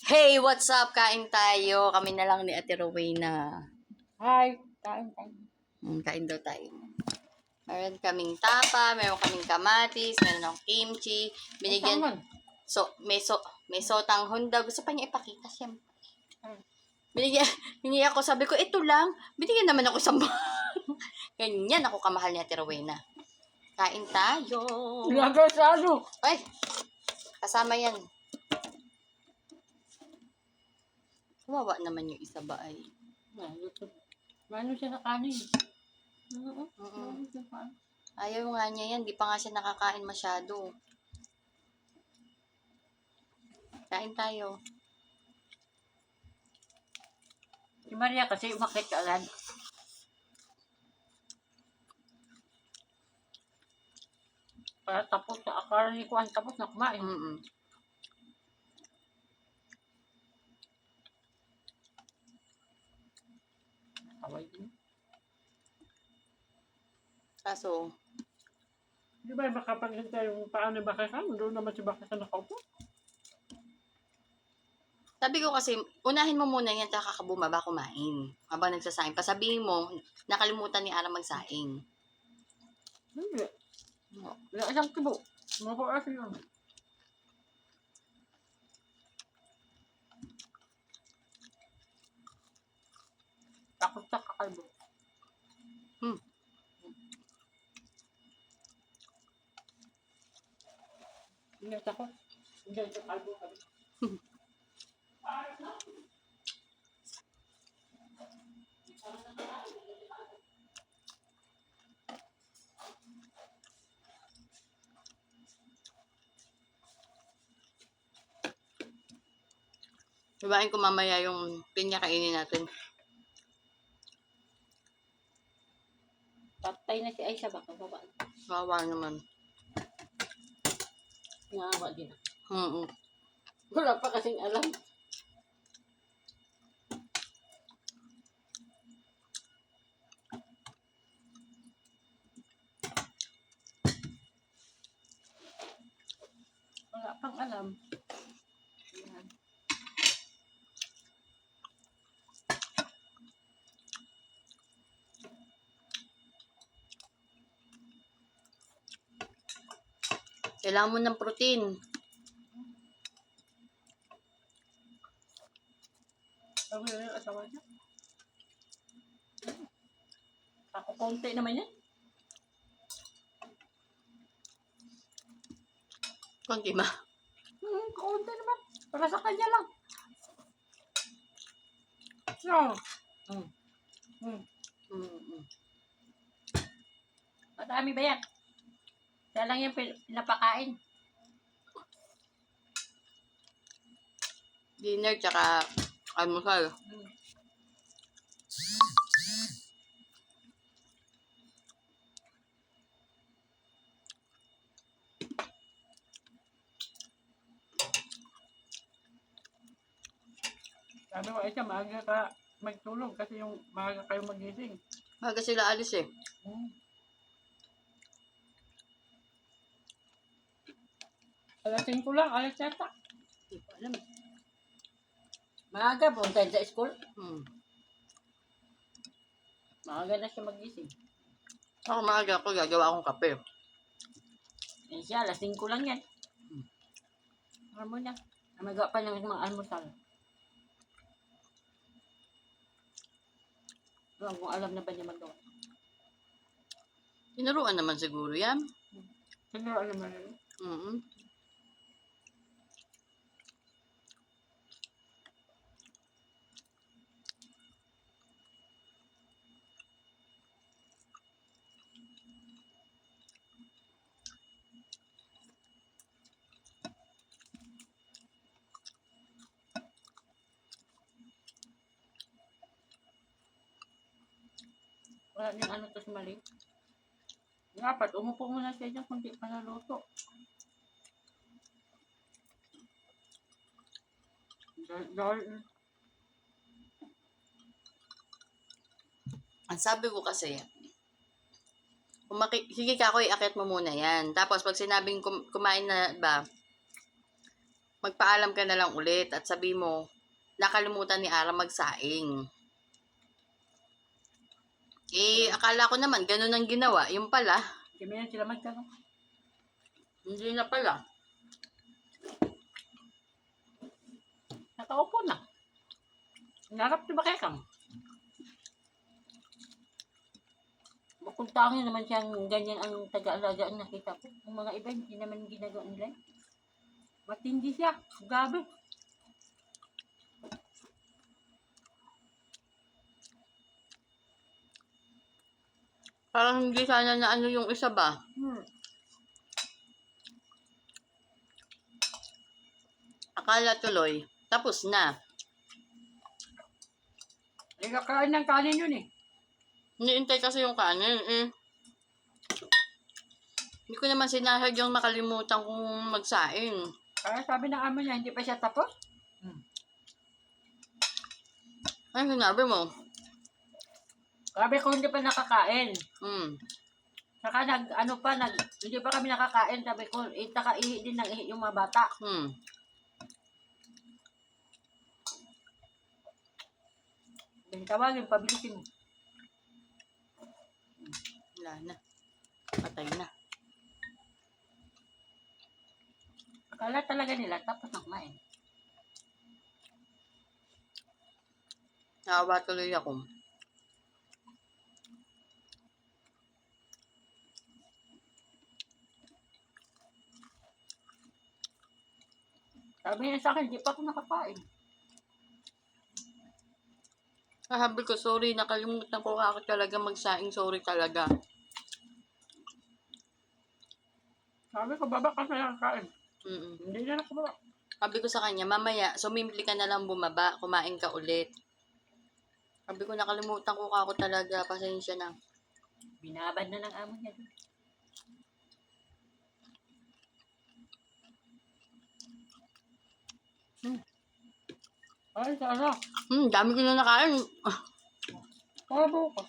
Hey, what's up? Kain tayo. Kami na lang ni Ate Rowena. Hi, kain tayo. Kain daw tayo. Meron kaming tapa, meron kaming kamatis, meron ng kimchi. Binigyan, Saan man? may sotang honda. Gusto pa niya ipakita siya. Hmm. Binigyan, hingi ako, sabi ko, ito lang. Binigyan naman ako isang Ganyan ako kamahal ni Ate Rowena. Kain tayo. Ilagay sa ano? Ay, kasama yan. Kawawa naman yung isa ba ay. Mano siya sa kanin? Oo. Mm-mm. Mano siya sa kanin? Ayaw nga niya yan. Di pa nga siya nakakain masyado. Kain tayo. Si Maria kasi umakit ka agad. Para tapos sa akala ni Kuan tapos na kumain. Mm-mm. Kaway din. Kaso, Di ba makapaghintay yung paan ni Bakasan? Doon naman si Bakasan nakaupo. sabi ko kasi, unahin mo muna yan, tsaka ka bumaba kumain. Habang nagsasaing, pasabihin mo, nakalimutan ni Ara magsaing. Hindi. Wala isang kibo. Makuas yun. Takot sa kakalbo. Hmm. Hindi takot. Hindi sa kalbo kami. Ibahin ko mamaya yung pinya kainin natin. Patay na si Aisha baka baba. Kawawa naman. Nangawa din. Mm-mm. Wala pa kasing alam. Wala pang alam. Yan. Kailangan mo ng protein. Sabi na yung asawa niya. Ako konti naman yan. Konti ba? Konti naman. Para sa kanya lang. No. Mm-mm. Madami ba yan? Kaya lang yung pinapakain. Dinner, tsaka almusal. Sabi ko, Aisha, maaga ka magtulog kasi yung maaga kayo magising. Baga sila alis eh. Alas 5 lang, alas 7. Hindi ko alam. Maaga, punta sa school. Hmm. Maaga na siya magising. Ako maaga ako, gagawa akong kape. Eh siya, alas 5 lang yan. Alam mo na. Namaga pa ng mga almusal. Kung alam na ba niya magawa. Tinuruan naman siguro yan. Siguro alam na rin. Mm-mm. Wala din ano to si Mali. Dapat, umupo muna siya dyan kung di pa naluto. Dahil, Ang sabi ko kasi, sige ka ako, iakyat mo muna yan. Tapos pag sinabing kumain na ba, magpaalam ka na lang ulit at sabi mo, nakalimutan ni Ara magsaing. Eh, akala ko naman, ganun ang ginawa. Yung pala, Kami na sila magtanong. hindi na pala. Nakaupo na. Narap na ba kaya kang? Bukod tangin naman siyang ganyan ang taga-alaga ang nakita ko. Ang mga iba, hindi naman ginagawa nila. Matindi siya. Gabi. Parang hindi sana na ano yung isa ba? Akala tuloy, tapos na. Eh, kakain ng kanin yun eh. Iniintay kasi yung kanin eh. Hindi ko naman sinasadyang makalimutan kung magsaing. Kaya sabi ng amo niya, hindi pa siya tapos. Ay, sinabi mo. Sabi ko, hindi pa nakakain. Hmm. Saka hindi pa kami nakakain. Sabi ko, ihi din ng ihi yung mga bata. Hmm. Tawagin, pabilisin mo. Wala na. Patay na. Akala talaga nila, tapos na kumain. Naawa tuloy ako. Sabi niya sa akin, hindi pa ako nakakain. Sabi ko, sorry, nakalimutan ko ako talaga magsaing. Sorry talaga. Sabi ko, baba ka na nakakain. Mm-mm. Hindi na nakababa. Sabi ko sa kanya, mamaya, sumimple ka na lang bumaba, kumain ka ulit. Sabi ko, nakalimutan ko ako talaga, pasensya na. Binabad na ng amo niya. Ay, sana. Dami ko na nakain. Tabo ko.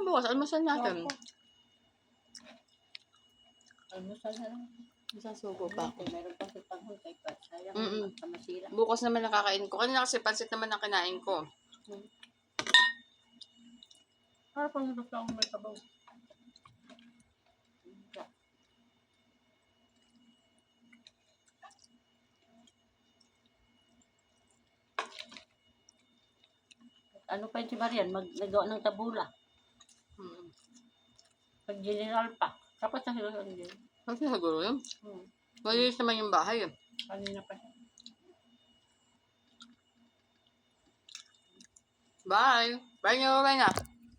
Bukas, almasal natin. Almusal na lang. Isasubo pa ako. Meron pa sa tanghol kay Pat. Sayang Mm-mm. kamasira. Bukas naman nakakain ko. Kanina kasi pansit naman ang kinain ko. Para pang gusto akong may sabaw. Ano pa yun si Marian? Nagawa ng tabula. Mm. Pag-general pa. Tapos na sila ng general. Kasi siguro yun. Malinis naman yung bahay eh. Kanina pa siya. Bye! Bye na, bye na.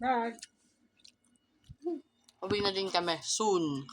Bye. Uwi na din kami. Soon.